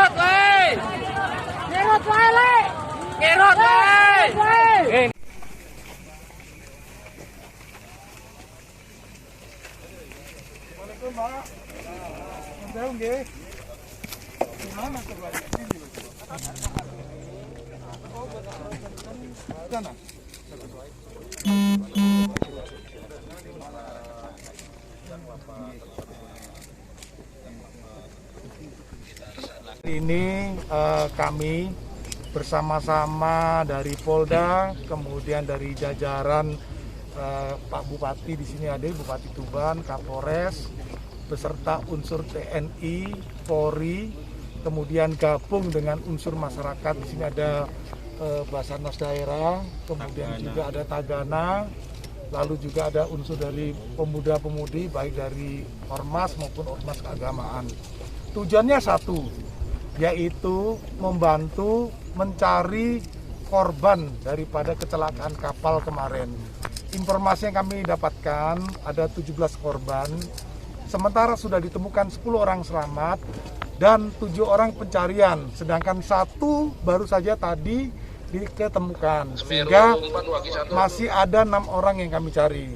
Ngerot wae. Ngerot wae le. Ngerot wae. Assalamualaikum, Pak. Jauh nggih. Gimana coba? Sana. Ini kami bersama-sama dari Polda, kemudian dari jajaran Pak Bupati di sini ada Bupati Tuban, Kapolres, beserta unsur TNI, Polri, kemudian gabung dengan unsur masyarakat. Di sini ada Basarnas daerah, kemudian juga ada Tagana, lalu juga ada unsur dari pemuda-pemudi baik dari ormas maupun ormas keagamaan. Tujuannya satu, yaitu membantu mencari korban daripada kecelakaan kapal kemarin. Informasi yang kami dapatkan ada 17 korban, sementara sudah ditemukan 10 orang selamat dan 7 orang pencarian, sedangkan 1 baru saja tadi diketemukan, sehingga masih ada 6 orang yang kami cari.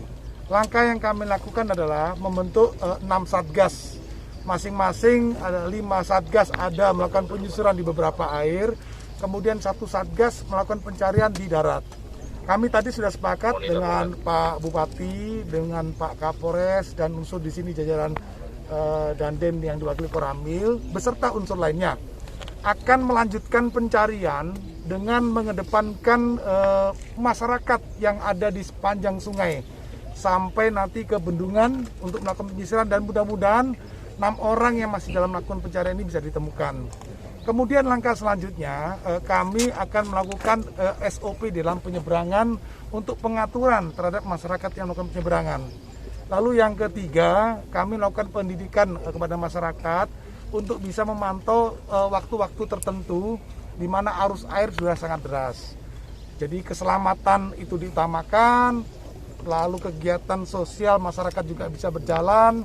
Langkah yang kami lakukan adalah membentuk 6 satgas. Masing-masing ada 5 satgas ada melakukan penyusuran di beberapa air, kemudian 1 satgas melakukan pencarian di darat. Kami tadi sudah sepakat dengan Pak Bupati, dengan Pak Kapolres dan unsur di sini jajaran Dandim yang diwakili Koramil beserta unsur lainnya akan melanjutkan pencarian dengan mengedepankan masyarakat yang ada di sepanjang sungai sampai nanti ke bendungan untuk melakukan penyisiran, dan mudah-mudahan 6 orang yang masih dalam melakukan pencarian ini bisa ditemukan. Kemudian langkah selanjutnya kami akan melakukan SOP dalam penyeberangan untuk pengaturan terhadap masyarakat yang melakukan penyeberangan. Lalu yang ketiga, kami melakukan pendidikan kepada masyarakat untuk bisa memantau waktu-waktu tertentu di mana arus air sudah sangat deras. Jadi keselamatan itu diutamakan, lalu kegiatan sosial masyarakat juga bisa berjalan.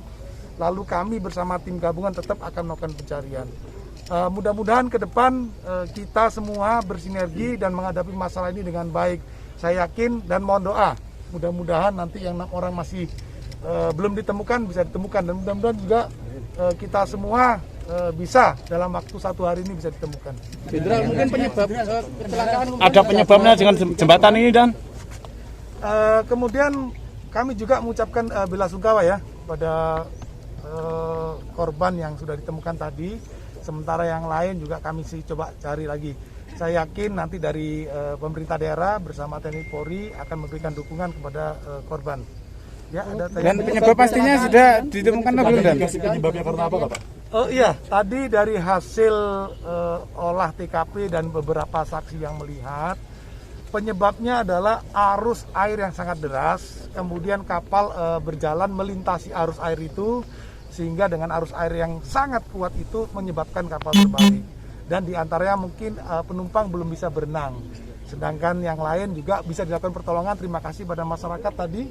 Lalu kami bersama tim gabungan tetap akan melakukan pencarian. Mudah-mudahan ke depan kita semua bersinergi dan menghadapi masalah ini dengan baik. Saya yakin dan mohon doa, mudah-mudahan nanti yang 6 orang masih belum ditemukan bisa ditemukan, dan mudah-mudahan juga kita semua bisa dalam waktu 1 hari ini bisa ditemukan. Jenderal, mungkin penyebab kecelakaan ada penyebabnya dengan jembatan ini, dan kemudian kami juga mengucapkan bela sungkawa ya pada korban yang sudah ditemukan tadi, sementara yang lain juga kami coba cari lagi. Saya yakin nanti dari pemerintah daerah bersama TNI Polri akan memberikan dukungan kepada korban. Ya, ada dan penyebab pastinya sudah ditemukan atau belum, dan penyebabnya karena apa, Pak? Oh iya, tadi dari hasil olah TKP dan beberapa saksi yang melihat, penyebabnya adalah arus air yang sangat deras, kemudian kapal berjalan melintasi arus air itu, sehingga dengan arus air yang sangat kuat itu menyebabkan kapal terbalik. Dan diantaranya mungkin penumpang belum bisa berenang, sedangkan yang lain juga bisa dilakukan pertolongan. Terima kasih pada masyarakat tadi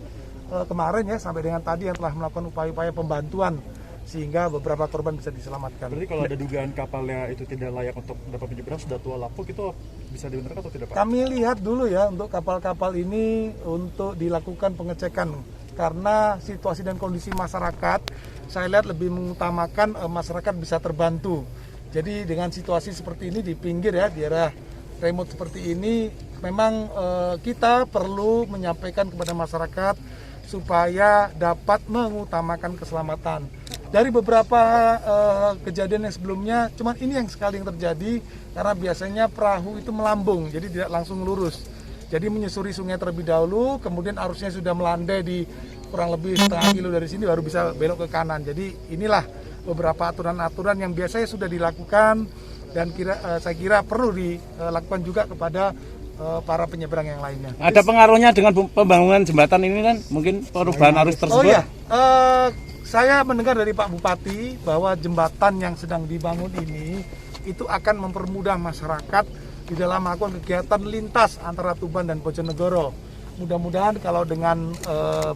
kemarin ya, sampai dengan tadi yang telah melakukan upaya-upaya pembantuan sehingga beberapa korban bisa diselamatkan. Berarti kalau ada dugaan kapalnya itu tidak layak untuk dapat menyeberang, sudah tua lapuk, itu bisa dibenarkan atau tidak, Pak? Kami lihat dulu ya untuk kapal-kapal ini untuk dilakukan pengecekan, karena situasi dan kondisi masyarakat saya lihat lebih mengutamakan masyarakat bisa terbantu. Jadi dengan situasi seperti ini di pinggir ya, di daerah remote seperti ini, memang kita perlu menyampaikan kepada masyarakat supaya dapat mengutamakan keselamatan. Dari beberapa kejadian yang sebelumnya, cuman ini yang sekali yang terjadi karena biasanya perahu itu melambung, jadi tidak langsung lurus. Jadi menyusuri sungai terlebih dahulu, kemudian arusnya sudah melandai di kurang lebih setengah kilo dari sini baru bisa belok ke kanan. Jadi inilah beberapa aturan-aturan yang biasanya sudah dilakukan dan saya kira perlu dilakukan juga kepada para penyeberang yang lainnya. ada pengaruhnya dengan pembangunan jembatan ini, kan mungkin perubahan arus tersebut. Oh iya, saya mendengar dari Pak Bupati bahwa jembatan yang sedang dibangun ini itu akan mempermudah masyarakat di dalam melakukan kegiatan lintas antara Tuban dan Bojonegoro. Mudah-mudahan kalau dengan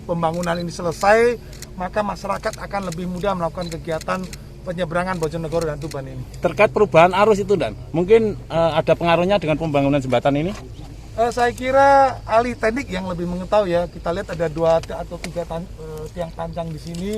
pembangunan ini selesai, maka masyarakat akan lebih mudah melakukan kegiatan penyeberangan Bojonegoro dan Tuban ini. Terkait perubahan arus itu dan mungkin ada pengaruhnya dengan pembangunan jembatan ini? Saya kira ahli teknik yang lebih mengetahui ya. Kita lihat ada 2 atau 3 tiang panjang di sini,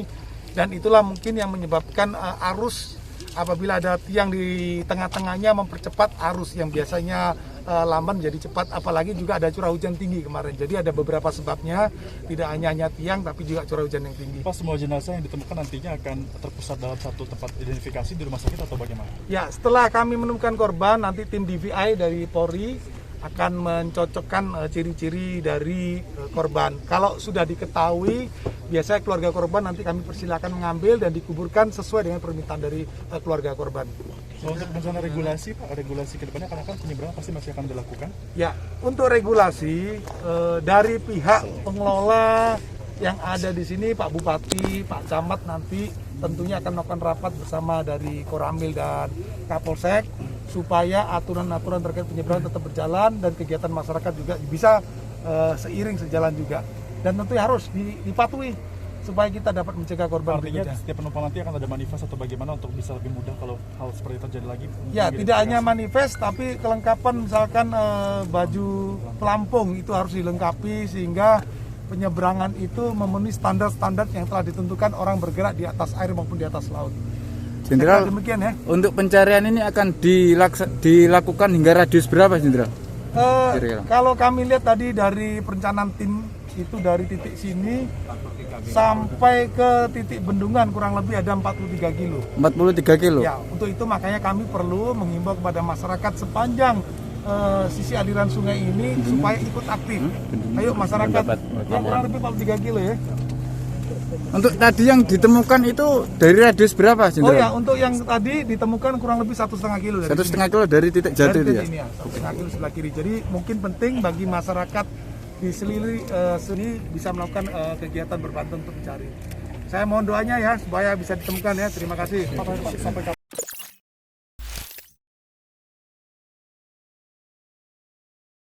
dan itulah mungkin yang menyebabkan arus apabila ada tiang di tengah-tengahnya mempercepat arus yang biasanya lamban jadi cepat, apalagi juga ada curah hujan tinggi kemarin. Jadi ada beberapa sebabnya, tidak hanya tiang tapi juga curah hujan yang tinggi. Pas semua jenazah yang ditemukan nantinya akan terpusat dalam satu tempat identifikasi di rumah sakit atau bagaimana? Ya, setelah kami menemukan korban, nanti tim DVI dari Polri akan mencocokkan ciri-ciri dari korban. Kalau sudah diketahui, biasanya keluarga korban nanti kami persilakan mengambil dan dikuburkan sesuai dengan permintaan dari keluarga korban. Untuk rencana regulasi, Pak, regulasi ke depannya karena kan penyeberangan pasti masih akan dilakukan? Ya, untuk regulasi dari pihak pengelola yang ada di sini, Pak Bupati, Pak Camat nanti tentunya akan melakukan rapat bersama dari Koramil dan Kapolsek supaya aturan-aturan terkait penyeberangan tetap berjalan dan kegiatan masyarakat juga bisa seiring sejalan juga. Dan tentu harus dipatuhi supaya kita dapat mencegah korban. Artinya setiap penumpang nanti akan ada manifest atau bagaimana untuk bisa lebih mudah kalau hal seperti itu terjadi lagi? Ya, tidak hanya manifest tapi kelengkapan misalkan baju pelampung itu harus dilengkapi sehingga penyeberangan itu memenuhi standar-standar yang telah ditentukan orang bergerak di atas air maupun di atas laut. Jenderal, demikian ya. untuk pencarian ini akan dilakukan hingga radius berapa, Jenderal? Kalau kami lihat tadi dari perencanaan tim itu dari titik sini sampai ke titik bendungan kurang lebih ada 43 kilo. 43 kilo? Ya, untuk itu makanya kami perlu mengimbau kepada masyarakat sepanjang sisi aliran sungai ini supaya ikut aktif. Ayo masyarakat, ya kurang lebih 43 kilo ya. Untuk tadi yang ditemukan itu dari radius berapa, Jenderal? Oh ya, untuk yang tadi ditemukan kurang lebih 1,5 kilo dari 1,5 kilo dari titik jatuh itu ya? Ini ya, 1,5 kilo sebelah kiri. Jadi mungkin penting bagi masyarakat di sini bisa melakukan kegiatan berbantu untuk mencari. Saya mohon doanya ya supaya bisa ditemukan ya. Terima kasih.